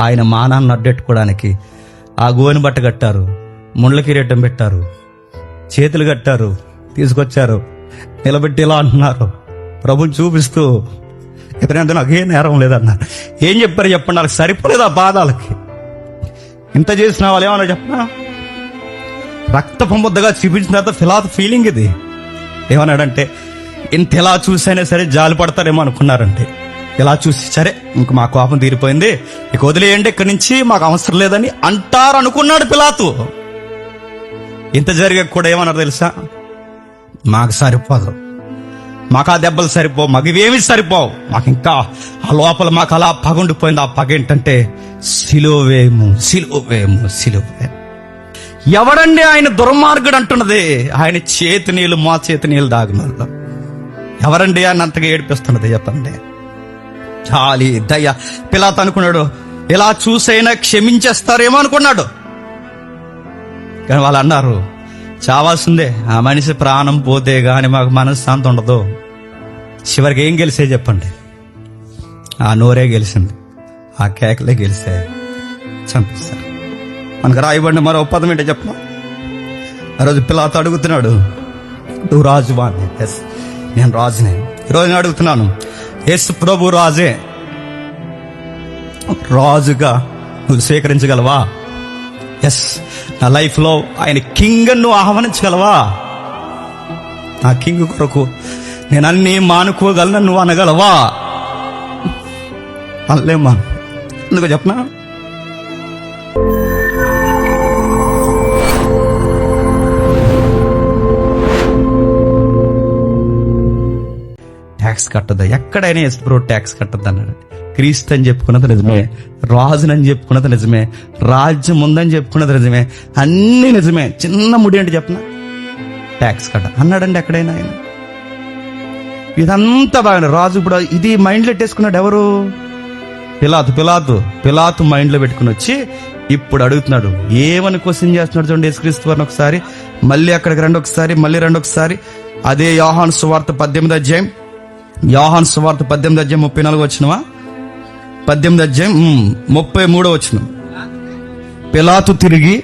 ఆయన మానాన్ని అడ్డెట్టుకోవడానికి ఆ గోని బట్ట కట్టారు, ముండ్ల కిరీటం పెట్టారు, చేతులు కట్టారు, తీసుకొచ్చారు, నిలబెట్టి ఇలా అంటున్నారు. ప్రభుని చూపిస్తూ ఎదురైనా నాకే నేరం లేదన్నారు. ఏం చెప్పారు చెప్పండి? వాళ్ళకి సరిపోలేదు ఆ పాదాలకి. ఇంత చేసిన వాళ్ళు ఏమన్నా చెప్పనా? రక్తపు ముద్దగా చూపించిన తర్వాత ఫిలాతు ఫీలింగ్ ఇది. ఏమన్నాడంటే, ఇంత ఎలా చూసైనా సరే జాలి పడతారేమో అనుకున్నారంటే, ఇలా చూసి సరే ఇంక మా కోపం తీరిపోయింది, ఇక వదిలేయండి, ఇక్కడి నుంచి మాకు అవసరం లేదని అంటారు అనుకున్నాడు పిలాతు. ఇంత జరిగా కూడా ఏమన్నారు తెలుసా? మాకు సరిపోదు, మాకు ఆ దెబ్బలు సరిపోవు, మాకు ఇవేమి సరిపోవు, మాకు ఇంకా ఆ లోపల మాకు అలా పగుండిపోయింది. ఆ పగ ఏంటంటే సిలువేము, సిలువేము, సిలువేము. ఎవడండి ఆయన దుర్మార్గుడు అంటున్నది? ఆయన చేతి నీళ్ళు, మా చేతి నీళ్ళు దాగినోళ్ళు. ఎవరండి ఆయన అంతగా ఏడిపిస్తున్నది చెప్పండి? చాలి దయ. పిలాతు అనుకున్నాడు ఇలా చూసైనా క్షమించేస్తారేమో అనుకున్నాడు. కానీ వాళ్ళు అన్నారు, చావాల్సిందే, ఆ మనిషి ప్రాణం పోతే గాని మాకు మనశ్శాంతి ఉండదు. చివరికి ఏం గెలిసే చెప్పండి? ఆ నోరే గెలిచింది, ఆ కేకలే గెలిసే, చంపిస్తారు. మనకు రాయబడిన మరో పదం ఏంటో చెప్పమా? ఆ రోజు పిలాతు అడుగుతున్నాడు, నువ్వు రాజువా? ఎస్, నేను రాజునే. ఈరోజు నేను అడుగుతున్నాను, యేసు ప్రభు రాజే, రాజుగా నువ్వు స్వీకరించగలవా? ఎస్, నా లైఫ్లో ఆయన కింగ్ నువ్వు ఆహ్వానించగలవా? నా కింగ్ కొరకు నేను అన్నీ మానుకోగలను నువ్వు అనగలవా? అనలేమ్మా. ఎందుకు చెప్పనా? ట్యాక్స్ కట్టద్దా? ఎక్కడైనా యేసు ప్రభు ట్యాక్స్ కట్టద్దు అన్నాడు. క్రీస్తు అని చెప్పుకున్నది నిజమే, రాజునని చెప్పుకున్నది నిజమే, రాజ్యం ఉందని చెప్పుకున్నది నిజమే, అన్ని నిజమే. చిన్న ముడి అంటే చెప్పనా, ట్యాక్స్ కట్ట అన్నాడండి ఎక్కడైనా ఆయన? ఇదంతా బాగా రాజు ఇప్పుడు ఇది మైండ్లో పెట్టేసుకున్నాడు. ఎవరు? పిలాతు. పిలాతు పిలాతు మైండ్లో పెట్టుకుని వచ్చి ఇప్పుడు అడుగుతున్నాడు. ఏమని క్వశ్చన్ చేస్తున్నాడు చూడండి యేసుక్రీస్తు వారిని. ఒకసారి మళ్ళీ అక్కడికి రండి, ఒకసారి మళ్ళీ రండి ఒకసారి. అదే యోహాను సువార్త 18వ అధ్యాయం, యోహాను సువార్త 18వ అధ్యాయం 34 వచ్చినవా? 18వ అధ్యాయం 33 వచ్చిన. పిలాతు తిరిగి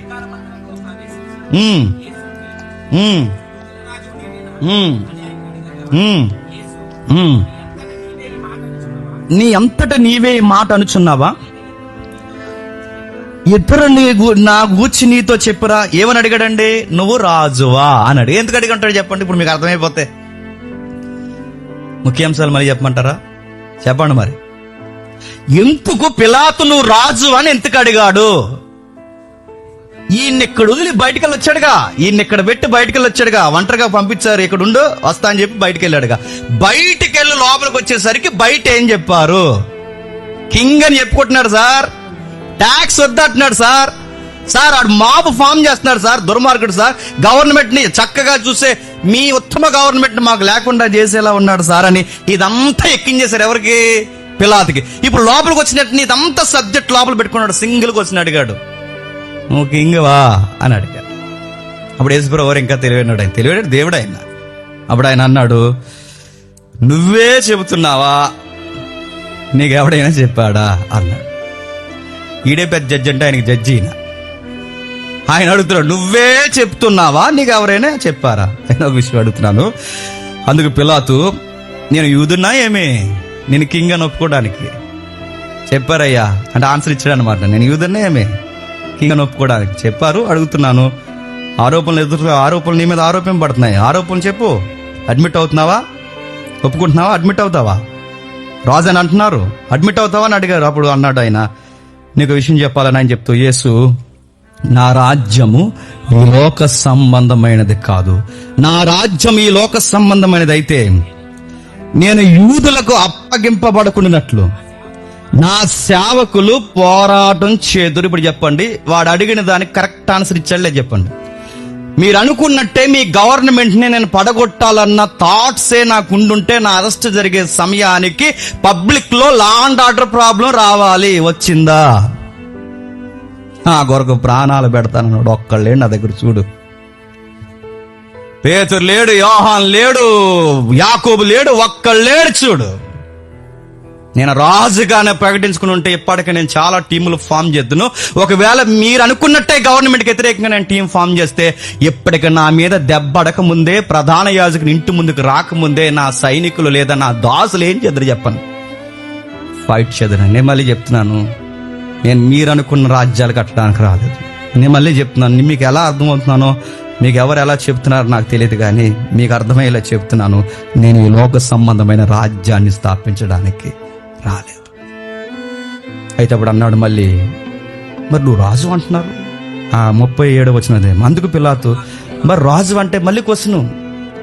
నీ అంతట నీవే ఈ మాట అనుచున్నావా? ఇద్దరు నా గూర్చి నీతో చెప్పురా. ఏమని అడిగాడండి? నువ్వు రాజువా అని అడిగి. ఎందుకు అడిగి అంటాడు చెప్పండి? ఇప్పుడు మీకు అర్థమైపోతే ముఖ్యాంశాలు మళ్ళీ చెప్పమంటారా? చెప్పండి మరి. ఎందుకు పిలాతు నువ్వు రాజు అని ఎందుకు అడిగాడు? ఈయన్ని ఇక్కడ వదిలి బయటికి వచ్చాడుగా, ఈయన్ని ఇక్కడ పెట్టి బయటికి వచ్చాడుగా, ఒంటరిగా పంపించారు, ఇక్కడ ఉండు వస్తా అని చెప్పి బయటికి వెళ్ళాడుగా. బయటికి వెళ్ళి లోపలికి వచ్చేసరికి బయట ఏం చెప్పారు? కింగ్ అని చెప్పుకుంటున్నాడు సార్, ట్యాక్స్ వద్దంటున్నాడు సార్, ఆడు మాబ్ ఫామ్ చేస్తున్నాడు సార్, దుర్మార్గుడు సార్, గవర్నమెంట్ ని చక్కగా చూసే మీ ఉత్తమ గవర్నమెంట్ మాకు లేకుండా చేసేలా ఉన్నాడు సార్ అని ఇదంతా ఎక్కించేశారు. ఎవరికి? పిలాతుకి. ఇప్పుడు లోపలికి వచ్చినట్టు ఇదంతా సబ్జెక్ట్ లోపల పెట్టుకున్నాడు. సింగిల్గా వచ్చిన అడిగాడు, నువ్వు కింగ్వా అని అడిగాడు. అప్పుడు యేసుప్రభు వారు ఇంకా తెలివైనాడు. ఆయన తెలివైన దేవుడు ఆయన. అప్పుడు ఆయన అన్నాడు, నువ్వే చెబుతున్నావా? నీకు ఎవడైనా చెప్పాడా అన్నాడు. ఈడే పెద్ద జడ్జి అంటే ఆయనకి జడ్జి. ఆయన అడుగుతున్నాడు, నువ్వే చెప్తున్నావా? నీకు ఎవరైనా చెప్పారా? నేను ఒక విషయం అడుగుతున్నాను. అందుకు పిలాతు, నేను యూదున్నా ఏమి నేను కింగ్ అని ఒప్పుకోవడానికి? చెప్పారయ్యా అంటే ఆన్సర్ ఇచ్చాడు అనమాట. నేను యూదున్నా ఏమి కింగ్ అని ఒప్పుకోవడానికి చెప్పారు. అడుగుతున్నాను, ఆరోపణలు నీ మీద ఆరోపణ పడుతున్నాయి, ఆరోపణలు చెప్పు. అడ్మిట్ అవుతున్నావా? ఒప్పుకుంటున్నావా? అడ్మిట్ అవుతావా? రాజు అని అంటున్నారు, అడ్మిట్ అవుతావా అని అడిగారు. అప్పుడు అన్నాడు ఆయన, నీకు విషయం చెప్పాలని ఆయన చెప్తూ, యేసు, నా రాజ్యము ఈ లోక సంబంధమైనది కాదు. నా రాజ్యం ఈ లోక సంబంధమైనది అయితే నేను యూదులకు అప్పగింపబడకుండానట్లు నా సేవకులు పోరాటం చేదురు. ఇప్పుడు చెప్పండి, వాడు అడిగిన దానికి కరెక్ట్ ఆన్సర్ ఇచ్చాడులే. చెప్పండి, మీరు అనుకున్నట్టే మీ గవర్నమెంట్ ని నేను పడగొట్టాలన్న థాట్సే నాకు ఉండుంటే నా అరెస్ట్ జరిగే సమయానికి పబ్లిక్ లో లా అండ్ ఆర్డర్ ప్రాబ్లం రావాలి. వచ్చిందా? ఆ కొరకు ప్రాణాలు పెడతానన్నాడు. ఒక్కళ్ళేండి నా దగ్గర చూడు. పేతురు లేడు, యోహాన్ లేడు, యాకోబు లేడు, ఒక్కళ్ళేడు చూడు. నేను రాజుగానే ప్రకటించుకుని ఉంటే ఇప్పటికే నేను చాలా టీములు ఫామ్ చేద్దును. ఒకవేళ మీరు అనుకున్నట్టే గవర్నమెంట్కి వ్యతిరేకంగా నేను టీం ఫామ్ చేస్తే ఇప్పటికి నా మీద దెబ్బడక ముందే, ప్రధాన యాజకుని ఇంటి ముందుకు రాకముందే నా సైనికులు లేదా నా దాసులు ఏం చేద్దరు చెప్పను, ఫైట్ చేద్దరు. నేను మళ్ళీ చెప్తున్నాను, నేను మీరు అనుకున్న రాజ్యాలు కట్టడానికి రాలేదు. నేను మళ్ళీ చెప్తున్నాను, మీకు ఎలా అర్థమవుతున్నానో, మీకు ఎవరు ఎలా చెప్తున్నారో నాకు తెలియదు, కానీ మీకు అర్థమయ్యేలా చెప్తున్నాను, నేను ఈ లోక సంబంధమైన రాజ్యాన్ని స్థాపించడానికి రాలేదు. అయితే అప్పుడు అన్నాడు మళ్ళీ, మరి నువ్వు రాజు అంటున్నారు, 37 వచ్చినదే. అందుకు పిలాతు, మరి రాజు అంటే మళ్ళీ క్వశ్చన్,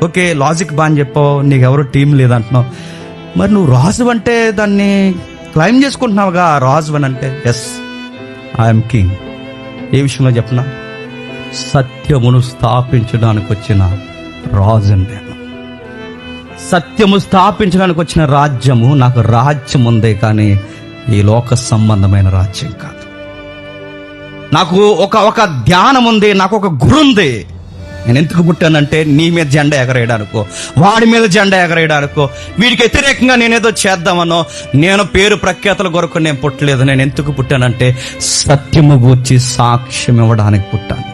ఓకే లాజిక్ బాగా చెప్పావు, నీకు ఎవరు టీం లేదంటున్నావు, మరి నువ్వు రాజు అంటే దాన్ని క్లైమ్ చేసుకుంటున్నావుగా, రాజు అని అంటే ఎస్ ఐఎమ్ కింగ్. ఏ విషయంలో చెప్పనా, సత్యమును స్థాపించడానికి వచ్చిన రాజు నేను. సత్యము స్థాపించడానికి వచ్చిన రాజ్యము, నాకు రాజ్యం ఉందే కానీ ఈ లోక సంబంధమైన రాజ్యం కాదు. నాకు ఒక ధ్యానం ఉంది, నాకు ఒక గురు ఉంది. నేను ఎందుకు పుట్టానంటే నీ మీద జెండా ఎగరేయడానికో, వాడి మీద జెండా ఎగరేయడానికో, వీడికి వ్యతిరేకంగా నేనేదో చేద్దామనో, నేను పేరు ప్రఖ్యాతుల కొరకు నేను పుట్టలేదు. నేను ఎందుకు పుట్టానంటే సత్యము గూర్చి సాక్ష్యం ఇవ్వడానికి పుట్టాను,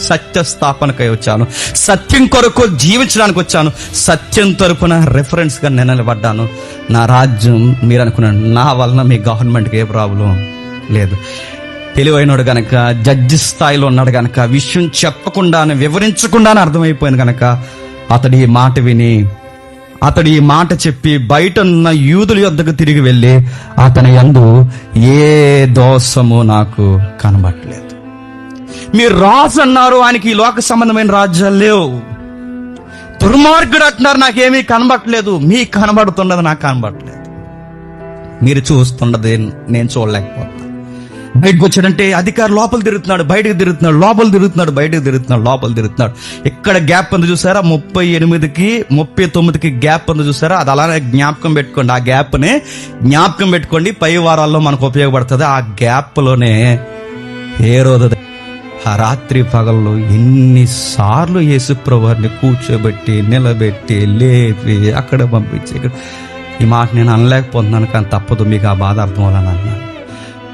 సత్య స్థాపనకై వచ్చాను, సత్యం కొరకు జీవించడానికి వచ్చాను, సత్యం తరపున రెఫరెన్స్ గా నేను నిలబడ్డాను. నా రాజ్యం మీరు అనుకున్నాను, నా వలన మీ గవర్నమెంట్కి ఏ ప్రాబ్లం లేదు. తెలివైనడు గనక, జడ్జి స్థాయిలో ఉన్నాడు గనక, విషయం చెప్పకుండానే వివరించకుండానే అర్థమైపోయింది గనక అతడు ఈ మాట విని, అతడు ఈ మాట చెప్పి బయట ఉన్న యూదుల యొద్దకు తిరిగి వెళ్ళి, అతని యందు ఏ దోషము నాకు కనబడలేదు. మీరు రాజు అన్నారు, ఆయనకి ఈ లోక సంబంధమైన రాజ్యాలు లేవు. దుర్మార్గుడు అంటున్నారు, నాకేమీ కనబడట్లేదు. మీకు కనబడుతున్నది నాకు కనబడట్లేదు. మీరు చూస్తున్నది నేను చూడలేకపోతున్నా. బయటకు వచ్చాడంటే అధికారి లోపల తిరుగుతున్నాడు, బయటకు తిరుగుతున్నాడు, లోపల తిరుగుతున్నాడు, బయటకు తిరుగుతున్నాడు, లోపల తిరుగుతున్నాడు. ఇక్కడ గ్యాప్ ఉంది చూసారా, 38కి 39కి గ్యాప్ ఉంది చూసారా, అది అలానే జ్ఞాపకం పెట్టుకోండి. ఆ గ్యాప్ని జ్ఞాపకం పెట్టుకోండి, పై వారాల్లో మనకు ఉపయోగపడుతుంది. ఆ గ్యాప్లోనే హేరోదు ఆ రాత్రి పగళ్ళు ఎన్నిసార్లు యేసుప్రభుని కూర్చోబెట్టి, నిలబెట్టి, లేపి అక్కడ పంపించి, ఈ మాట నేను అనలేకపోతున్నాను, కానీ తప్పదు, మీకు ఆ బాధ అర్థం అవ్వాలని అన్నాను.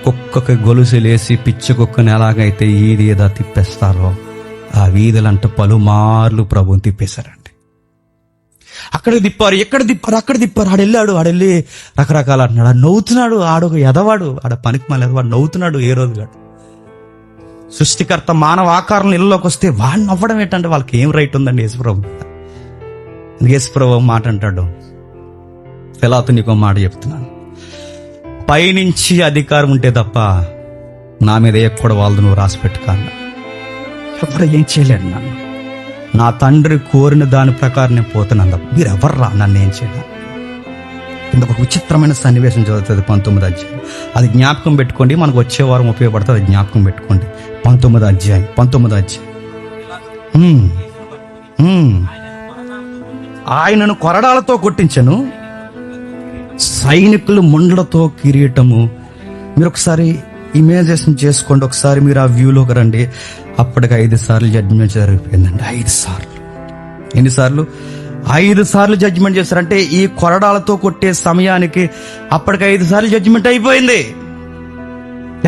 కుక్కకి గొలుసులేసి పిచ్చి కుక్కని ఎలాగైతే ఈది ఏదో తిప్పేస్తారో, ఆ వీధులంటూ పలుమార్లు ప్రభుని తిప్పేశారండి. అక్కడ తిప్పారు, ఎక్కడ తిప్పారు, అక్కడ తిప్పారు. ఆడెళ్ళి రకరకాల అంటున్నాడు. ఆడు నవ్వుతున్నాడు, ఆడొక ఎదవాడు, ఆడ పనికి మళ్ళీ వాడు నవ్వుతున్నాడు. ఏ రోజు గాడు సృష్టికర్త మానవ ఆకారంలో ఇళ్ళలోకి వస్తే వాడు నవ్వడం ఏంటంటే వాళ్ళకి ఏం రైట్ ఉందండి? యేసుప్రభు మాట అంటాడు, పిలాతు నీకో మాట చెప్తున్నాను, పైనుంచి అధికారం ఉంటే తప్ప నా మీద ఎక్కడ వాళ్ళు నువ్వు రాసి పెట్టుకాను, ఎవరు ఏం చేయలేడు నన్ను. నా తండ్రి కోరిన దాని ప్రకారం నేను పోతున్నాను తప్ప మీరు ఎవర్రా నన్ను ఏం చేయడానికి. ఇంకొక విచిత్రమైన సన్నివేశం చదువుతుంది 19వ అధ్యాయం. అది జ్ఞాపకం పెట్టుకోండి, మనకు వచ్చే వారం ఉపయోగపడుతుంది. అది జ్ఞాపకం పెట్టుకోండి. 19వ అధ్యాయం. ఆయనను కొరడాలతో కొట్టించను, సైనికులు ముండ్లతో కిరీటము. మీరు ఒకసారి ఇమేజినేషన్ చేసుకోండి, ఒకసారి మీరు ఆ వ్యూలోకి రండి. అప్పటికి 5 సార్లు జడ్జిమెంట్ జరిగిపోయిందండి. 5 సార్లు. ఎన్నిసార్లు? 5 సార్లు జడ్జిమెంట్ చేశారంటే ఈ కొరడాలతో కొట్టే సమయానికి అప్పటికి 5 సార్లు జడ్జిమెంట్ అయిపోయింది.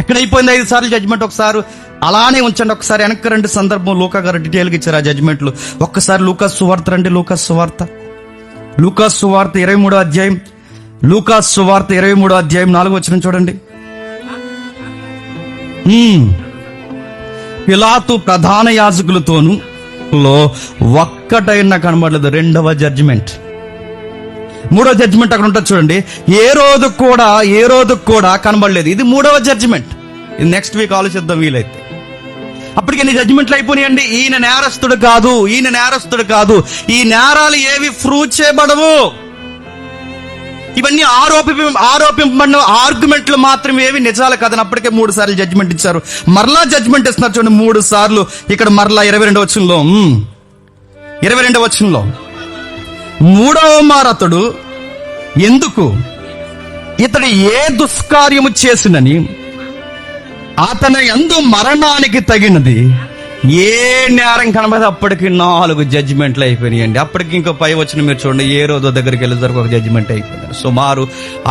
ఎక్కడైపోయింది 5 సార్లు జడ్జిమెంట్? ఒకసారి అలానే ఉంచండి, ఒకసారి వెనక్కి రండి. సందర్భం లూకా గారు డీటెయిల్గా ఇచ్చారు ఆ జడ్జిమెంట్లు. ఒక్కసారి లూకాసు సువార్త రండి. లూకాసు సువార్త 23వ అధ్యాయం. లూకాసు సువార్త 23వ అధ్యాయం 4వ వచనం చూడండి. పిలాతు ప్రధాన యాజకులతోనూ ఒక్కటైనా కనబడలేదు. 2వ జడ్జిమెంట్. 3వ జడ్జిమెంట్ అక్కడ ఉంటుంది చూడండి. ఏ రోజు కూడా కనబడలేదు. ఇది 3వ జడ్జిమెంట్. ఇది నెక్స్ట్ వీక్ ఆలోచిద్దాం వీలైతే. అప్పటికి ఎన్ని జడ్జిమెంట్లు అయిపోయినాయండి. ఈయన నేరస్తుడు కాదు, ఈ నేరాలు ఏవి ప్రూవ్ చేయబడవు. ఇవన్నీ ఆరోపింపబడిన ఆర్గ్యుమెంట్లు మాత్రమే, ఏవి నిజాలు కాదని అప్పటికే 3 సార్లు జడ్జిమెంట్ ఇచ్చారు. మరలా జడ్జిమెంట్ ఇస్తున్నారు చూడండి 3 సార్లు. ఇక్కడ మరలా 22వ వచనంలో 3వ మారతడు ఎందుకు ఇతడు ఏ దుష్కార్యము చేసినని అతని యందు మరణానికి తగినది ఏ నేరం కనబడి అప్పటికి 4 జడ్జిమెంట్లు అయిపోయినాయండి. అప్పటికి ఇంకో పై వచ్చిన మీరు చూడండి, ఏ రోజు దగ్గరికి వెళ్ళేసరికి ఒక జడ్జిమెంట్ అయిపోయింది. సుమారు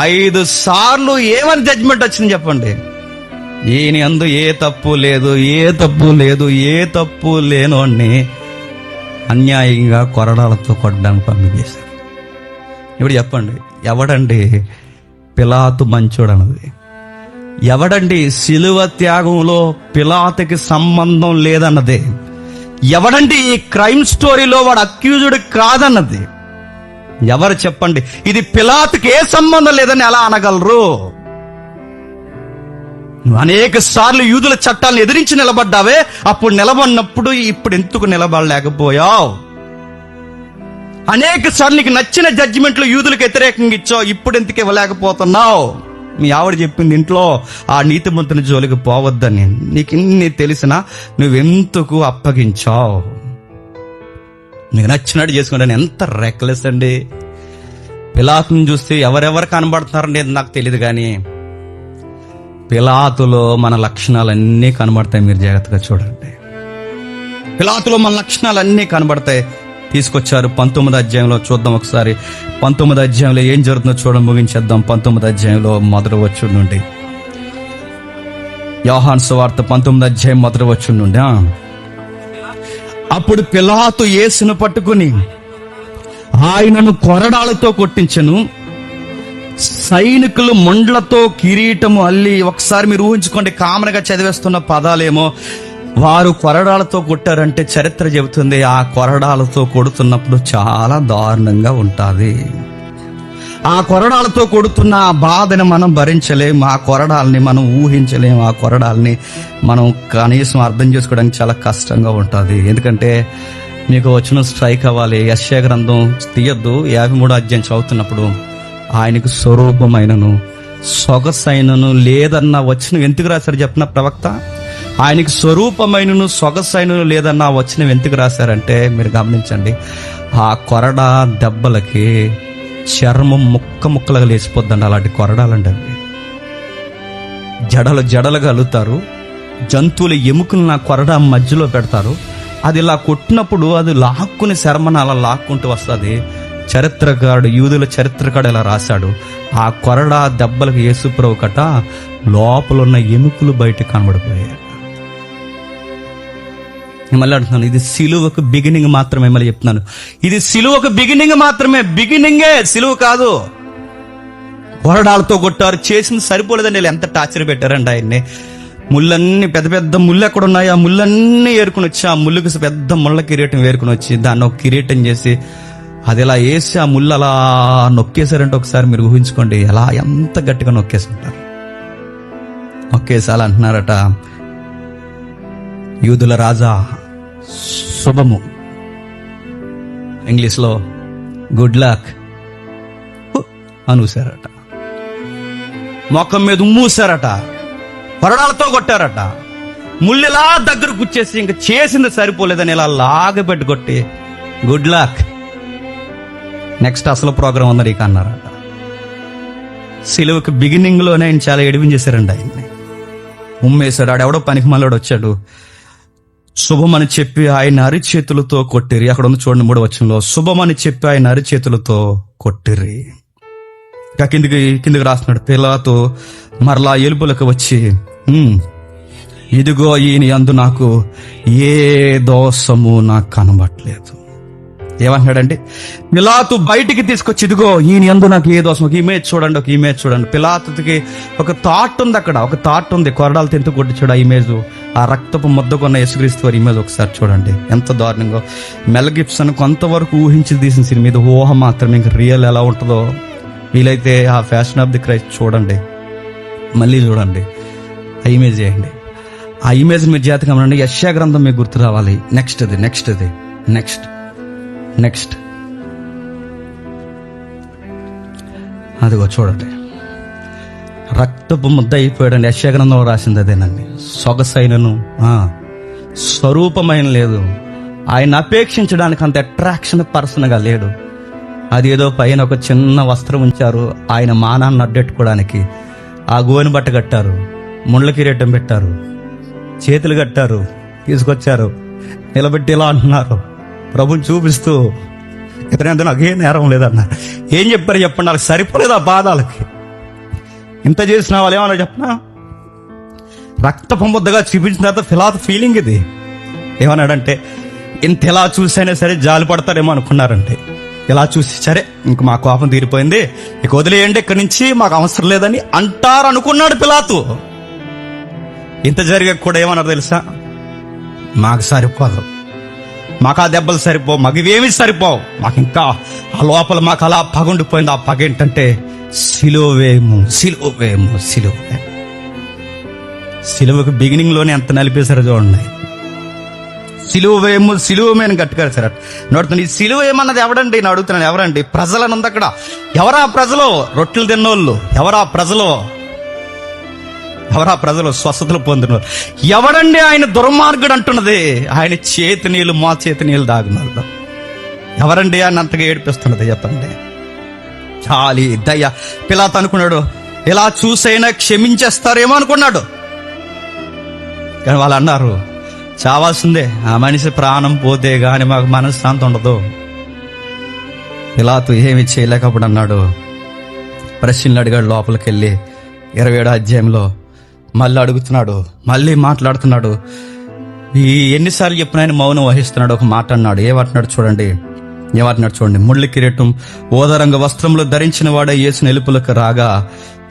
5 సార్లు ఏమని జడ్జిమెంట్ వచ్చింది చెప్పండి? ఈయన యందు ఏ తప్పు లేదు, ఏ తప్పు లేదు, ఏ తప్పు లేనోడిని అన్యాయంగా కొరడాలతో కొట్టడానికి పంపించేశారు. ఇప్పుడు చెప్పండి, ఎవడండి పిలాతు మంచోడు అన్నది? ఎవడండి శిలువ త్యాగంలో పిలాతుకి సంబంధం లేదన్నది? ఎవడండి ఈ క్రైమ్ స్టోరీలో వాడు అక్యూజ్డ్ కాదన్నది? ఎవరు చెప్పండి? ఇది పిలాతుకి ఏ సంబంధం లేదని ఎలా అనగలరు? నువ్వు అనేక సార్లు యూదుల చట్టాలను ఎదిరించి నిలబడ్డావే, అప్పుడు నిలబడినప్పుడు ఇప్పుడు ఎందుకు నిలబడలేకపోయావు? అనేక సార్లు నీకు నచ్చిన జడ్జిమెంట్లు యూదులకు వ్యతిరేకంగా ఇచ్చావు, ఇప్పుడు ఎందుకు ఇవ్వలేకపోతున్నావు? మీ ఆవిడ చెప్పింది ఇంట్లో ఆ నీతిమంతుని జోలికి పోవద్దని. నీకు ఇన్ని తెలిసినా నువ్వెందుకు అప్పగించావు? నీకు నచ్చినట్టు చేసుకుంటాను. ఎంత రెక్లెస్ అండి! పిలాతుని చూస్తే ఎవరెవరు కనబడుతున్నారనేది నాకు తెలియదు, కానీ పిలాతులో మన లక్షణాలన్నీ కనబడతాయి. మీరు జాగ్రత్తగా చూడండి. పిలాతులో మన లక్షణాలన్నీ కనబడతాయి. తీసుకొచ్చారు 19వ అధ్యాయంలో. చూద్దాం ఒకసారి 19వ అధ్యాయంలో ఏం జరుగుతుందో చూడడం ముగించేద్దాం. 19వ అధ్యాయంలో మొదటి వచనం నుండి, యోహాను సువార్త 19వ అధ్యాయం మొదటి వచనం నుండి. అప్పుడు పిలాతు యేసును పట్టుకుని ఆయనను కొరడాలతో కొట్టించెను. సైనికులు ముండ్లతో కిరీటము అల్లి, ఒకసారి మీరు ఊహించుకోండి, కామనగా చదివేస్తున్న పదాలేమో, వారు కొరడాలతో కొట్టారంటే చరిత్ర చెబుతుంది ఆ కొరడాలతో కొడుతున్నప్పుడు చాలా దారుణంగా ఉంటుంది. ఆ కొరడాలతో కొడుతున్న ఆ బాధని మనం భరించలేం, ఆ కొరడాలని మనం ఊహించలేం, ఆ కొరడాలని మనం కనీసం అర్థం చేసుకోవడానికి చాలా కష్టంగా ఉంటుంది. ఎందుకంటే మీకు వచ్చిన స్ట్రైక్ అవ్వాలి. యెషయా గ్రంథం తీయొద్దు. 53వ అధ్యాయం చదువుతున్నప్పుడు ఆయనకు స్వరూపమైనను సొగసైనను లేదన్న వచనం ఎందుకు రాశారు చెప్పిన ప్రవక్త? ఆయనకి స్వరూపమైనను సొగసైనను లేదన్న వచనం ఎందుకు రాశారంటే మీరు గమనించండి, ఆ కొరడా దెబ్బలకి చర్మం ముక్కలుగా లేచిపోద్దండి. అలాంటి కొరడాలండి అవి. జడలుగా అల్లుతారు. జంతువుల ఎముకలను ఆ కొరడా మధ్యలో పెడతారు. అది ఇలా కొట్టినప్పుడు అది లాక్కుని శర్మను అలా లాక్కుంటూ వస్తుంది. చరిత్రకారుడు, యూదుల చరిత్రకారుడు ఇలా రాశాడు, ఆ కొరడా దెబ్బలకు యేసుప్రభు కట లోపల ఉన్న ఎముకలు బయటకు కనబడిపోయాయి. మళ్ళీ అంటున్నాను, ఇది సిలువకు బిగినింగ్ మాత్రమే. మళ్ళీ చెప్తున్నాను, ఇది సిలువకు బిగినింగ్ మాత్రమే. బిగినింగే, సిలువ కాదు. కొరడాలతో కొట్టారు. చేసింది సరిపోలేదండి. వీళ్ళు ఎంత టార్చర్ పెట్టారండి ఆయన్ని. ముళ్ళన్నీ పెద్ద పెద్ద ముళ్ళు ఎక్కడున్నాయి, ఆ ముళ్ళన్నీ ఏరుకుని వచ్చి, ఆ ముళ్ళుకి పెద్ద ముళ్ళ కిరీటం ఏరుకుని వచ్చి దాన్ని ఒక కిరీటం చేసి అది ఇలా వేసి ఆ ముళ్ళు అలా నొక్కేశారంటే ఒకసారి మీరు ఊహించుకోండి ఎలా, ఎంత గట్టిగా నొక్కేసి ఉంటారు. నొక్కేసి అలా అంటున్నారట, యూదుల రాజా శుభము, ఇంగ్లీష్లో గుడ్ లక్ అనూసారట. మొఖం మీద ఉమ్మూసారట. కొరడాలతో కొట్టారట. ముళ్ళిలా దగ్గర కూర్చేసి ఇంకా చేసింది సరిపోలేదని ఇలా లాగబెట్టి కొట్టి గుడ్ లక్, నెక్స్ట్ అసలు ప్రోగ్రాం ఉందని ఇక అన్నారట. సిలువకి బిగినింగ్ లోనే ఆయన చాలా ఎడిపించేశారండి. ఆయన్ని ఉమ్మేశాడు. ఆడెవడో పనికి మళ్ళీ వచ్చాడు. శుభమని చెప్పి ఆయన అరిచేతులతో కొట్టిరి. అక్కడ ఉంది చూడండి 3వ వచనంలో, శుభమని చెప్పి ఆయన అరిచేతులతో కొట్టిరి. ఇక కిందికి రాస్తున్నాడు, పిలాతు మరలా ఎలుపులకు వచ్చి, ఇదిగో ఈయన యందు నాకు ఏ దోషము నాకు కనబట్లేదు. ఏమంటున్నాడండి? పిలాతు బయటికి తీసుకొచ్చి, ఇదిగో ఈయన యందు నాకు ఏ దోషం. ఒక ఇమేజ్ చూడండి. పిలాతుకి ఒక థాట్ ఉంది, అక్కడ ఒక థాట్ ఉంది. కొరడాలు తెంతు కొట్టించాడు. ఆ ఇమేజ్, ఆ రక్తపు ముద్దకున్న యేసుక్రీస్తు వారి ఇమేజ్ ఒకసారి చూడండి ఎంత దారుణంగా. మెల్ గిబ్సన్ కొంతవరకు ఊహించి తీసిన సినిమా ఇది, ఊహ మాత్రమే. ఇంకా రియల్ ఎలా ఉంటుందో వీలైతే ఆ ఫ్యాషన్ ఆఫ్ ది క్రైస్ట్ చూడండి, మళ్ళీ చూడండి, ఆ ఇమేజ్ చేయండి. ఆ ఇమేజ్ మీరు జాతకం అనండి. యెషయా గ్రంథం మీకు గుర్తు రావాలి. నెక్స్ట్ అదిగో చూడండి, రక్తపు ముద్ద అయిపోయాడండి. యెషయా గ్రంథంలో రాసింది అదేనండి. సొగసైనను స్వరూపమైన లేదు. ఆయన అపేక్షించడానికి అంత అట్రాక్షన్ పర్సన్గా లేడు. అదేదో పైన ఒక చిన్న వస్త్రం ఉంచారు ఆయన మానాన్ని అడ్డెట్టుకోవడానికి. ఆ గోని బట్ట కట్టారు, ముండ్ల కిరీటం పెట్టారు, చేతులు కట్టారు, తీసుకొచ్చారు, నిలబెట్టి ఇలా అంటున్నారు, ప్రభుని చూపిస్తూ ఇతనంటే నాకు ఏ నేరం లేదన్నారు. ఏం చెప్పారు చెప్పండి? వాళ్ళకి సరిపోలేదు ఆ పాదాలకి. ఇంత చేసిన వాళ్ళు ఏమన్నా చెప్పనా? రక్తపు ముద్దగా చూపించిన తర్వాత పిలాతు ఫీలింగ్ ఇది. ఏమన్నాడంటే, ఇంత ఎలా చూసైనా సరే జాలి పడతారేమో అనుకున్నారంటే, ఇలా చూసి సరే ఇంక మా కోపం తీరిపోయింది, ఇక వదిలేయండి, ఇక్కడి నుంచి మాకు అవసరం లేదని అంటారు అనుకున్నాడు పిలాతు. ఇంత జరిగే కూడా ఏమన్నారు తెలుసా? మాకు సరిపోదు, మాకు ఆ దెబ్బలు సరిపోవు, మాకు ఇవేమీ సరిపోవు, మాకు ఇంకా ఆ లోపల మాకు అలా పగుండిపోయింది. ఆ పగ ఏంటంటే సిలువేము, సిలువేము, సిలువే. సిలువకు బిగినింగ్ లోనే ఎంత నలిపేశారో చూడండి. సిలువేము, సిలువమే అని గట్టిగా సార్ నడుతుంది. ఈ సిలువ ఏమన్నది ఎవడండి? నేను అడుగుతున్నాను, ఎవరండి? ప్రజలను ఉంది అక్కడ. ఎవరా ప్రజలు? రొట్టెలు తిన్నోళ్ళు. ఎవరా ప్రజలు? ఎవరా ప్రజలు? స్వస్థతలు పొందినవారు. ఎవడండి ఆయన దుర్మార్గుడు అంటున్నది? ఆయన చేతి నీళ్ళు, మా చేతి నీళ్ళు దాగున్నారు. ఎవరండి ఆయన అంతగా ఏడిపిస్తున్నది చెప్పండి? చాలి దయ్య. పిలాతు అనుకున్నాడు, ఇలా చూసైనా క్షమించేస్తారేమో అనుకున్నాడు. కానీ వాళ్ళు అన్నారు, చావాల్సిందే, ఆ మనిషి ప్రాణం పోతే గాని మాకు మనశ్శాంతి ఉండదు. పిలాతు ఏమి చేయలేకప్పుడు అన్నాడు, ప్రశ్నలు అడిగాడు. లోపలికి వెళ్ళి 27వ అధ్యాయంలో మళ్ళీ అడుగుతున్నాడు, మళ్ళీ మాట్లాడుతున్నాడు. ఈ ఎన్నిసార్లు చెప్పిన ఆయన మౌనం వహిస్తున్నాడు. ఒక మాట అన్నాడు. ఏమంటున్నాడు చూడండి. ముళ్ళ కిరీటం, ఓదరంగ వస్త్రములు ధరించిన వాడే యేసు నిలుపులకు రాగా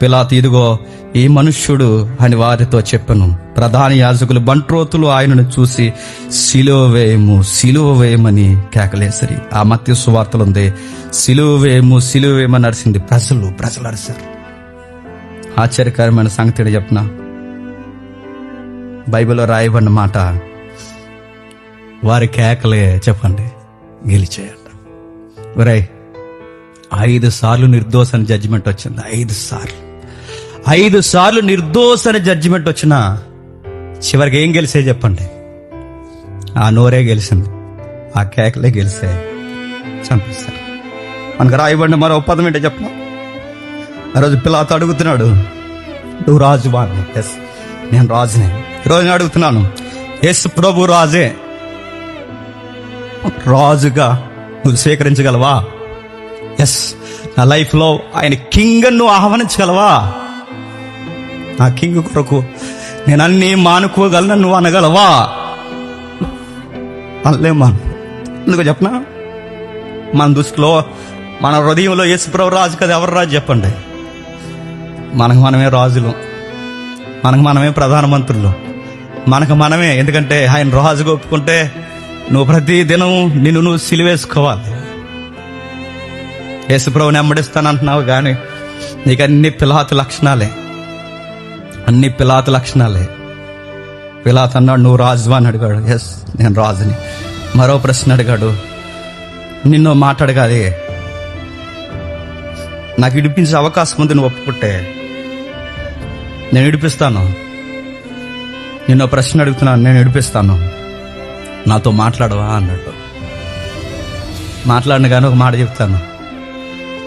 పిలాతు, ఇదిగో ఈ మనుష్యుడు అని వారితో చెప్పెను. ప్రధాన యాజకులు, బంట్రోతులు ఆయనను చూసి సిలువ వేయము, సిలువ వేయమని కేకలేసరి. ఆ మత్తయి సువార్తలు ఉంది, సిలువ వేయము, సిలువ వేయమని అరిసింది. ప్రజలు అరిశారు. ఆశ్చర్యకరమైన సంగతి చెప్పనా? బైబిల్లో రాయబడిన మాట, వారి కేకలే చెప్పండి గెలిచేయండి. ఒరేయ్, 5 సార్లు నిర్దోష అని జడ్జిమెంట్ వచ్చింది. 5 సార్లు నిర్దోష అని జడ్జిమెంట్ వచ్చినా చివరికి ఏం గెలిసే చెప్పండి? ఆ నోరే గెలిచింది, ఆ కేకలే గెలిసే చంపేస్తారు. మనకు రాయబడిన మరో పదం ఏంటో చెప్పిన, ఆ రోజు పిలాతు అడుగుతున్నాడు, నువ్వు రాజువా? ఎస్, నేను రాజునే. ఈరోజు నేను అడుగుతున్నాను, యేసు ప్రభు రాజే, రాజుగా నువ్వు స్వీకరించగలవా? ఎస్, నా లైఫ్ లో ఆయన కింగ్ నువ్వు ఆహ్వానించగలవా? నా కింగ్ కొరకు నేను అన్ని మానుకోగలను నువ్వు అనగలవా? అనలేమా? ఎందుకు చెప్పనా? మన దృష్టిలో, మన హృదయంలో యేసుప్రభు రాజు కదా. ఎవరు రాజు చెప్పండి? మనకు మనమే రాజులు, మనకు మనమే ప్రధానమంత్రులు, మనకు మనమే. ఎందుకంటే ఆయన రాజుగా ఒప్పుకుంటే నువ్వు ప్రతి దినం నువ్వు సిలువేసుకోవాలి. యేసుప్రభుని వెంబడిస్తానంటున్నావు కానీ నీకు అన్ని పిలాతు లక్షణాలే. పిలాతు అన్నాడు, నువ్వు రాజువా అని అడిగాడు. ఎస్, నేను రాజుని. మరో ప్రశ్న అడిగాడు, నిన్ను మాట్లాడగాలి, నాకు ఇడిపించే అవకాశం ఉంది, నువ్వు ఒప్పుకుంటే నేను ఇడిపిస్తాను. నిన్న ప్రశ్న అడుగుతున్నాను, నేను ఇడిపిస్తాను, నాతో మాట్లాడవా అన్నాడు. మాట్లాడిన కానీ ఒక మాట చెప్తాను,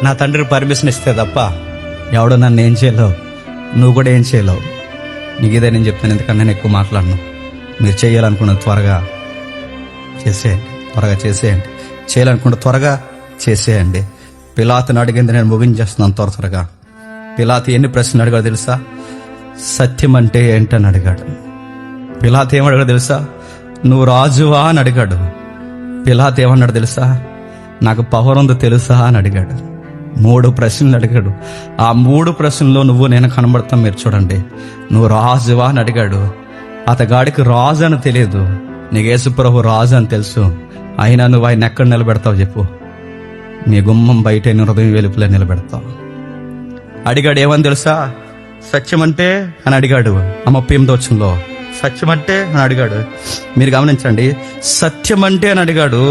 నా తండ్రికి పర్మిషన్ ఇస్తే తప్ప ఎవడో నన్ను ఏం చేయలేవు, నువ్వు కూడా ఏం చేయలేవు. నీకు ఇదే నేను చెప్తాను, ఎందుకంటే నేను ఎక్కువ మాట్లాడను. మీరు చేయాలనుకున్నది త్వరగా చేసేయండి, చేయాలనుకుంటే త్వరగా చేసేయండి. పిలాతుని అడిగింది నేను ముగించేస్తున్నాను త్వరగా. పిలాతు ఎన్ని ప్రశ్నలు అడిగాడు తెలుసా? సత్యం అంటే ఏంటని అడిగాడు. పిలాతు ఏమడిగాడు తెలుసా? నువ్వు రాజువా అని అడిగాడు. పిలాతు ఏమన్నాడు తెలుసా? నాకు పవర్ ఉంది తెలుసా అని అడిగాడు. 3 ప్రశ్నలు అడిగాడు. ఆ 3 ప్రశ్నల్లో నువ్వు నేను కనబడతాం. మీరు చూడండి, నువ్వు రాజువా అని అడిగాడు. అతగాడికి రాజు అని తెలియదు, నీకు యేసుప్రభు రాజు అని తెలుసు. అయినా నువ్వు ఆయన ఎక్కడ నిలబెడతావు చెప్పు? నీ గుమ్మం బయట, నీ హృదయం వెలుపులే నిలబెడతావు. అడిగాడు ఏమని తెలుసా? సత్యం అంటే అని అడిగాడు. 38వ వచనంలో సత్యం అంటే అని అడిగాడు. మీరు గమనించండి, సత్యం అంటే అని అడిగాడు.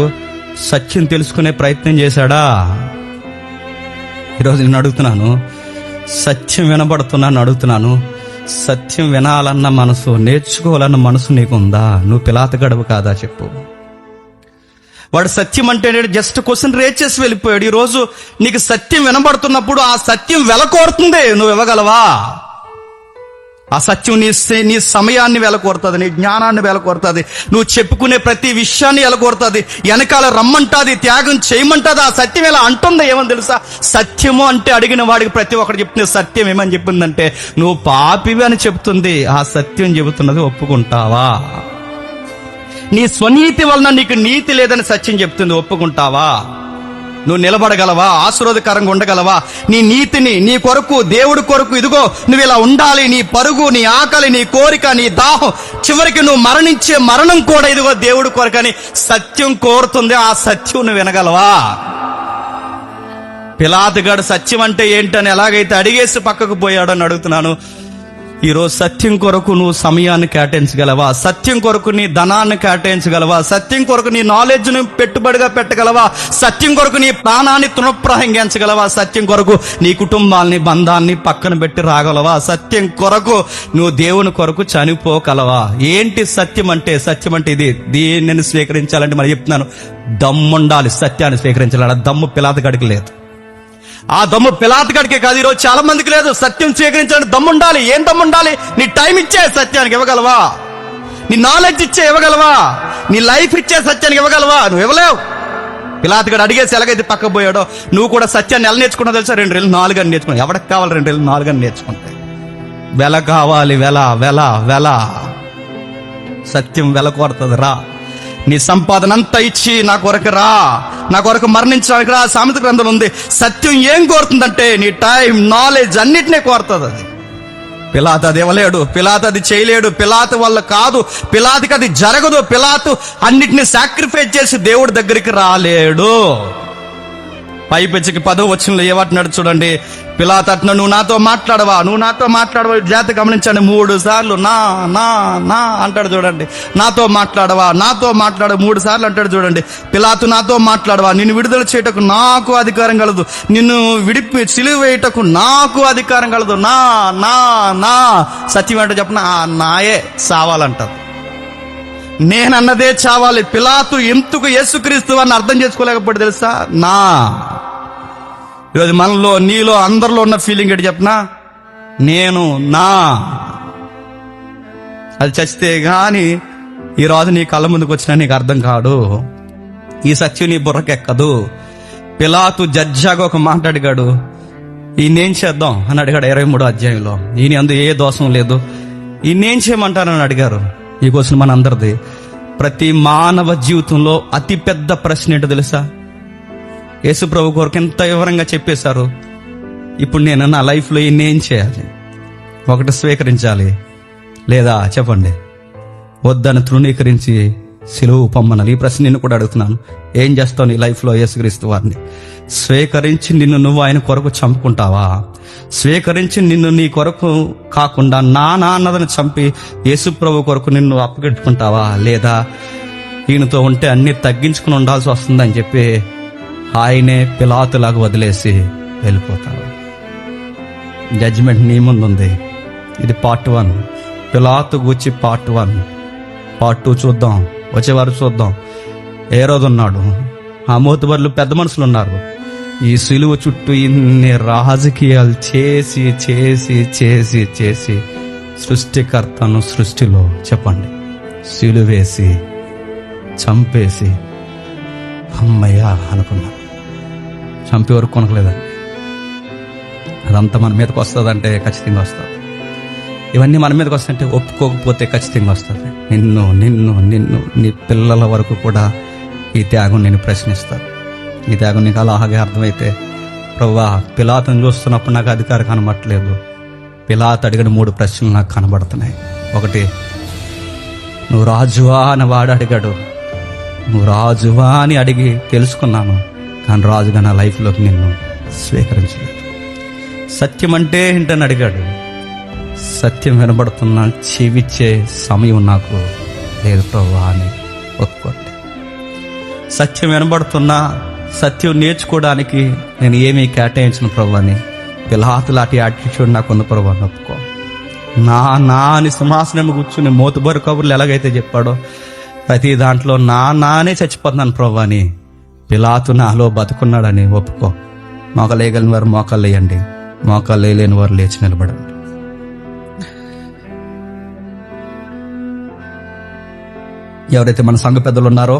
సత్యం తెలుసుకునే ప్రయత్నం చేశాడా? ఈరోజు నేను అడుగుతున్నాను, సత్యం వినబడుతున్నాను అడుగుతున్నాను, సత్యం వినాలన్న మనసు, నేర్చుకోవాలన్న మనసు నీకుందా? నువ్వు పిలాతు గడవు కాదా చెప్పు? వాడు సత్యం అంటే జస్ట్ క్వశ్చన్ రేజ్ చేసి వెళ్ళిపోయాడు. ఈరోజు నీకు సత్యం వినబడుతున్నప్పుడు ఆ సత్యం వెల కోరుతుంది, నువ్వు ఇవ్వగలవా? ఆ సత్యం నీ సమయాన్ని వెలకొడుతుంది, నీ జ్ఞానాన్ని వెలకొడుతుంది, నువ్వు చెప్పుకునే ప్రతి విషయాన్ని వెలకొడుతుంది, వెనకాల రమ్మంటుంది, త్యాగం చేయమంటుంది. ఆ సత్యం ఇలా అంటుంది. ఏమని తెలుసా? సత్యము అంటే అడిగిన వాడికి ప్రతి ఒక్కటి చెప్తుంది. సత్యం ఏమని చెప్పిందంటే నువ్వు పాపివి అని చెప్తుంది. ఆ సత్యం చెబుతున్నది ఒప్పుకుంటావా? నీ స్వనీతి వలన నీకు నీతి లేదని సత్యం చెప్తుంది, ఒప్పుకుంటావా? నువ్వు నిలబడగలవా? ఆశీర్వాదకరంగా ఉండగలవా? నీ నీతిని, నీ కొరకు, దేవుడి కొరకు, ఇదిగో నువ్వు ఇలా ఉండాలి, నీ పరుగు, నీ ఆకలి, నీ కోరిక, నీ దాహం, చివరికి నువ్వు మరణించే మరణం కూడా ఇదిగో దేవుడి కొరకని సత్యం కోరుతుంది. ఆ సత్యం నువ్వు వినగలవా? పిలాతుగాడు సత్యం అంటే ఏంటని ఎలాగైతే అడిగేసి పక్కకు పోయాడని అడుగుతున్నాను. ఈరోజు సత్యం కొరకు నువ్వు సమయాన్ని కేటాయించగలవా? సత్యం కొరకు నీ ధనాన్ని కేటాయించగలవా? సత్యం కొరకు నీ నాలెడ్జ్ను పెట్టుబడిగా పెట్టగలవా? సత్యం కొరకు నీ ప్రాణాన్ని తృణప్రాయంగించగలవా? సత్యం కొరకు నీ కుటుంబాన్ని, బంధాన్ని పక్కన పెట్టి రాగలవా? సత్యం కొరకు నువ్వు దేవుని కొరకు చనిపోగలవా? ఏంటి సత్యం అంటే? సత్యం అంటే ఇది. దీనిని స్వీకరించాలంటే మరి చెప్తున్నాను, దమ్ముండాలి. సత్యాన్ని స్వీకరించాలి. ఆ దమ్ము పిలాతుగాడికి లేదు. ఆ దమ్ము పిలాతుగాడికే కాదు, ఈరోజు చాలా మందికి లేదు. సత్యం స్వీకరించాలని దమ్ముండాలి. ఏం దమ్ముండాలి? నీ టైం ఇచ్చే సత్యానికి ఇవ్వగలవా? నీ నాలెడ్జ్ ఇచ్చే ఇవ్వగలవా? నీ లైఫ్ ఇచ్చే సత్యానికి ఇవ్వగలవా? నువ్వు ఇవ్వలేవు. పిలాతుగాడు అడిగేసి ఎలాగైతే పక్క పోయాడో నువ్వు కూడా సత్యాన్ని ఎలా నేర్చుకున్నావు తెలుసా? 2 రెళ్ళు 4 అని నేర్చుకున్నావు. ఎవరికి కావాలి 2 రెళ్ళు 4 అని నేర్చుకుంటే? వెల కావాలి, వెల. సత్యం వెల కోరుతుంది. రా, నీ సంపాదన అంతా ఇచ్చి నా కొరకు రా, నా కొరకు మరణించడానికి రా. సామెత గ్రంథం ఉంది. సత్యం ఏం కోరుతుందంటే నీ టైం, నాలెడ్జ్ అన్నిటినీ కోరుతుంది. అది పిలాతు అది ఇవ్వలేడు, పిలాతు అది చేయలేడు, పిలాతు వల్ల కాదు, పిలాతుకి అది జరగదు. పిలాతు అన్నిటిని సాక్రిఫైస్ చేసి దేవుడి దగ్గరికి రాలేడు. పైపెచ్చికి 10వ వచనంలో ఏమంటున్నాడు చూడండి. పిలాతు అంటున్నాడు, నువ్వు నాతో మాట్లాడవా? జాగ్రత్త గమనించండి. 3 సార్లు నా నా నా అంటాడు చూడండి. నాతో మాట్లాడవా? 3 సార్లు అంటాడు చూడండి. పిలాతు, నాతో మాట్లాడవా? నిన్ను విడుదల చేయటకు నాకు అధికారం కలదు, నిన్ను సిలువ వేయటకు నాకు అధికారం కలదు. నా నా నా సత్యం ఏంటో చెప్పిన నాయే చావాలంటారు. నేనన్నదే చావాలి. పిలాతు ఎందుకు యేసుక్రీస్తు అని అర్థం చేసుకోలేకపోతే తెలుసా? నా. ఈరోజు మనలో, నీలో, అందరిలో ఉన్న ఫీలింగ్ ఏంటి చెప్పనా? నేను, నా. అది చచ్చితే గాని ఈ రోజు నీ కళ్ళ ముందుకు వచ్చినా నీకు అర్థం కాదు. ఈ సత్యం నీ బుర్రకెక్కదు. పిలాతు జడ్జాగా ఒక మాట అడిగాడు, ఈయనేం చేద్దాం అని అడిగాడు 23వ అధ్యాయంలో. ఈయన అందు ఏ దోషం లేదు, ఈయనేం చేయమంటారని అడిగారు. ఈ క్వశ్చన్ మన అందరిది. ప్రతి మానవ జీవితంలో అతి పెద్ద ప్రశ్న ఏంటో తెలుసా? యేసు ప్రభు కొరకు ఎంత వివరంగా చెప్పేశారు. ఇప్పుడు నేను నా లైఫ్లో ఏం చేయాలి? ఒకటి స్వీకరించాలి, లేదా చెప్పండి వద్దని తృణీకరించి సిలువ పొమ్మనాలి. ఈ ప్రశ్న నిన్ను కూడా అడుగుతున్నాను. ఏం చేస్తావు నీ లైఫ్లో యేసుక్రీస్తు వారిని స్వీకరించి నిన్ను నువ్వు ఆయన కొరకు చంపుకుంటావా? స్వీకరించి నిన్ను నీ కొరకు కాకుండా నా అన్నదని చంపి యేసు ప్రభు కొరకు నిన్ను అప్పగెట్టుకుంటావా? లేదా ఈయనతో ఉంటే అన్ని తగ్గించుకుని ఉండాల్సి వస్తుందని చెప్పి ఆయనే పిలాతులాగా వదిలేసి వెళ్ళిపోతావు? జడ్జిమెంట్ నీ ముందుంది. ఇది పార్ట్ 1. పిలాతు గూర్చి పార్ట్ 1. పార్ట్ 2 చూద్దాం, వచ్చేవారు చూద్దాం. ఏ రోజు ఉన్నాడు, ఆ మోతుబర్లు పెద్ద మనుషులు ఉన్నారు. ఈ సిలువ చుట్టూ ఇన్ని రాజకీయాలు చేసి చేసి చేసి చేసి సృష్టికర్తను సృష్టిలో చెప్పండి సిలువేసి చంపేసి అమ్మయ్యా అనుకున్నాను. చంపే వరకు కొనకలేదండి. అదంతా మన మీదకి వస్తుందంటే ఖచ్చితంగా వస్తుంది. ఇవన్నీ మన మీదకి వస్తుంటే ఒప్పుకోకపోతే ఖచ్చితంగా వస్తుంది. నిన్ను నిన్ను నిన్ను నీ పిల్లల వరకు కూడా ఈ త్యాగం నేను ప్రశ్నిస్తాను. ఈ త్యాగం నీకు అలాగే అర్థమైతే, ప్రభువా పిలాతుని చూస్తున్నప్పుడు నాకు అధికారం కనబడట్లేదు. పిలాతు అడిగిన 3 ప్రశ్నలు నాకు కనబడుతున్నాయి. ఒకటి, నువ్వు రాజువా అని వాడు అడిగాడు. నువ్వు రాజువా అని అడిగి తెలుసుకున్నాను, కానీ రాజుగా నా లైఫ్లోకి నిన్ను స్వీకరించలేదు. సత్యం అంటే ఏంటని అడిగాడు. సత్యం వినబడుతున్నా చెవిచ్చే సమయం నాకు లేదు ప్రభువా అని ఒప్పుకోండి. సత్యం వినబడుతున్నా సత్యం నేర్చుకోవడానికి నేను ఏమీ కేటాయించిన ప్రభు అని పిలాతు లాంటి యాటిట్యూడ్ నాకున్న ప్రభు అని ఒప్పుకో. నా అని సింహాసనం కూర్చుని మోతుబరు కబుర్లు ఎలాగైతే చెప్పాడో ప్రతి దాంట్లో నానే చచ్చిపోతున్నాను ప్రభు అని పిలాతు నాలో బతుకున్నాడని ఒప్పుకో. మోకాలు వేయగలిగిన వారు మోకాలు వేయండి, మోకాలు వేయలేని వారు లేచి నిలబడండి. ఎవరైతే మన సంఘ పెద్దలు ఉన్నారో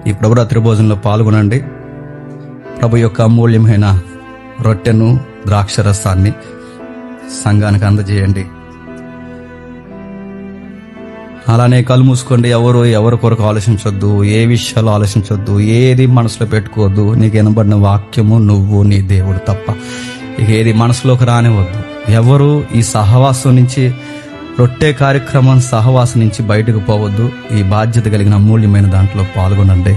ఈ ప్రభు రాత్రి భోజనంలో పాల్గొనండి. ప్రభు యొక్క అమూల్యమైన రొట్టెను ద్రాక్షరసాన్ని సంఘానికి అందజేయండి. అలానే కళ్ళు మూసుకోండి. ఎవరి కొరకు ఆలోచించొద్దు, ఏ విషయాలు ఆలోచించొద్దు, ఏది మనసులో పెట్టుకోవద్దు. నీకు వినబడిన వాక్యము నువ్వు నీ దేవుడు తప్ప ఇక ఏది మనసులోకి రానివద్దు. ఎవరు ఈ సహవాసం నుంచి, రొట్టె కార్యక్రమం సహవాసం నుంచి బయటకు పోవద్దు. ఈ బాధ్యత కలిగిన అమూల్యమైన దాంట్లో పాల్గొనండి.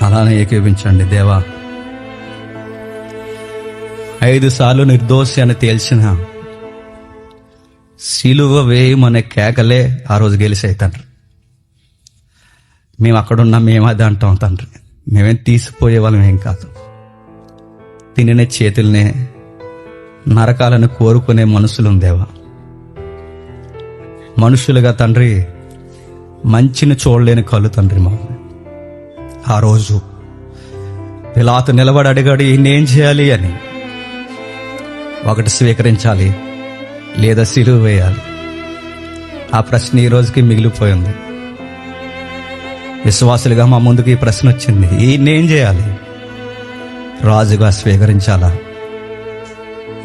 అలానే ఏకీపించండి. దేవా, 5 సార్లు నిర్దోషి అని తేల్చిన సిలువ వేయమనే కేకలే ఆ రోజు గెలిచాయి తండ్రి. మేము అక్కడున్నా మేము అది అంటాం తండ్రి. మేమేం తీసిపోయే వాళ్ళం ఏం కాదు. తినే చేతుల్నే నరకాలను కోరుకునే మనుషులు దేవా. మనుషులుగా తండ్రి మంచిని చూడలేని కళ్ళు తండ్రి మాకు. ఆ రోజు పిలాతు నిలబడి అడిగాడు, ఈయనేం చేయాలి అని. ఒకటి స్వీకరించాలి లేదా సిలువ వేయాలి. ఆ ప్రశ్న ఈ రోజుకి మిగిలిపోయింది. విశ్వాసులుగా మా ముందుకు ఈ ప్రశ్న వచ్చింది, ఈయనేం చేయాలి? రాజుగా స్వీకరించాలా?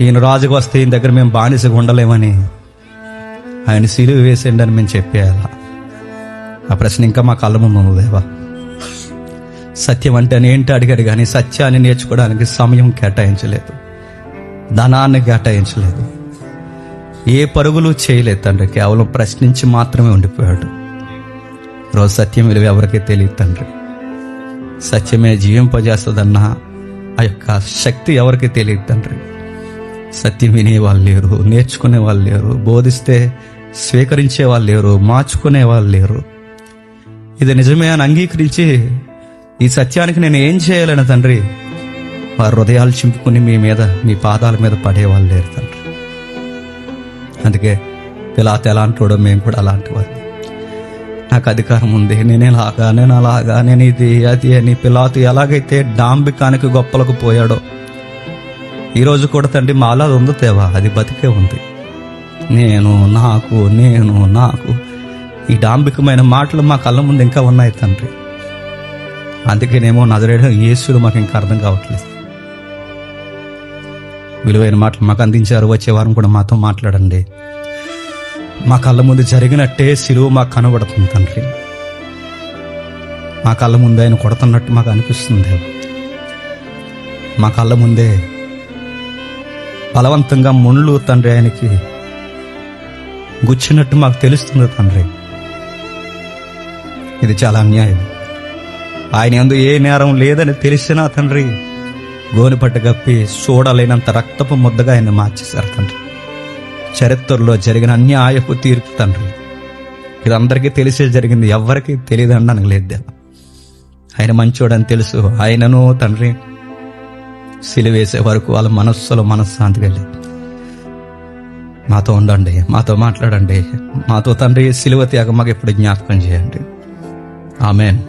ఈయన రాజుగా వస్తే ఈయన దగ్గర మేము బానిసగా ఉండలేమని ఆయన సిలువ వేసేయండి అని మేము చెప్పేయాలా? ఆ ప్రశ్న ఇంకా మా కళ్ళ ముందు ఉంది దేవా. సత్యం అంటే ఏంటి అడిగాడు, కానీ సత్యాన్ని నేర్చుకోవడానికి సమయం కేటాయించలేదు, ధనాన్ని కేటాయించలేదు, ఏ పరుగులు చేయలేదు తండ్రి. కేవలం ప్రశ్నించి మాత్రమే ఉండిపోయాడు. రోజు సత్యం విలువ ఎవరికీ తెలియదు తండ్రి. సత్యమే జీవింపజేస్తుందన్న ఆ యొక్క శక్తి ఎవరికి తెలియదు తండ్రి. సత్యం వినే వాళ్ళు లేరు, నేర్చుకునే వాళ్ళు లేరు, బోధిస్తే స్వీకరించే వాళ్ళు లేరు, మార్చుకునే వాళ్ళు లేరు. ఇది నిజమే అని అంగీకరించి ఈ సత్యానికి నేను ఏం చేయాలని తండ్రి వారి హృదయాలు చింపుకుని మీ పాదాల మీద పడేవాళ్ళు లేరు తండ్రి. అందుకే పిలాతు ఎలాంటోడో మేము కూడా అలాంటి వారు. నాకు అధికారం ఉంది, నేను అలాగా, నేను ఇది అది అని పిలాతు ఎలాగైతే డాంబికానికి గొప్పలకు పోయాడో ఈరోజు కూడా తండ్రి మాలా ఉంది తేవా, అది బతికే ఉంది. నేను నాకు ఈ డాంబికమైన మాటలు మా కళ్ళ ముందు ఇంకా ఉన్నాయి తండ్రి. అందుకేనేమో నజరేయుడు యేసుడు మాకు ఇంకా అర్థం కావట్లేదు. విలువైన మాటలు మాకు అందించారు. వచ్చే వారం కూడా మాతో మాట్లాడండి. మా కళ్ళ ముందు జరిగినట్టే సిలువ మాకు కనబడుతుంది తండ్రి. మా కళ్ళ ముందే ఆయన కొడుతున్నట్టు మాకు అనిపిస్తుంది. మా కళ్ళ ముందే బలవంతంగా ముళ్ళు తండ్రి ఆయనకి గుచ్చినట్టు మాకు తెలుస్తుంది తండ్రి. ఇది చాలా అన్యాయం. ఆయన యందు ఏ నేరం లేదని తెలిసినా తండ్రి గోనెపట్ట కప్పి చూడలేనంత రక్తపు ముద్దగా ఆయన మార్చేశారు తండ్రి. చరిత్రలో జరిగిన అన్యాయపు తీర్పు తండ్రి. ఇది అందరికీ తెలిసే జరిగింది, ఎవరికి తెలియదు అనడానికి లేదు. ఆయన మంచోడని తెలుసు. ఆయనను తండ్రి సిలువేసే వరకు వాళ్ళ మనస్సులో మనశ్శాంతిగా లేదు. మాతో ఉండండి, మాతో మాట్లాడండి, మాతో తండ్రి సిలువ త్యాగం మాకు ఎప్పుడు జ్ఞాపకం చేయండి. ఆమేన్.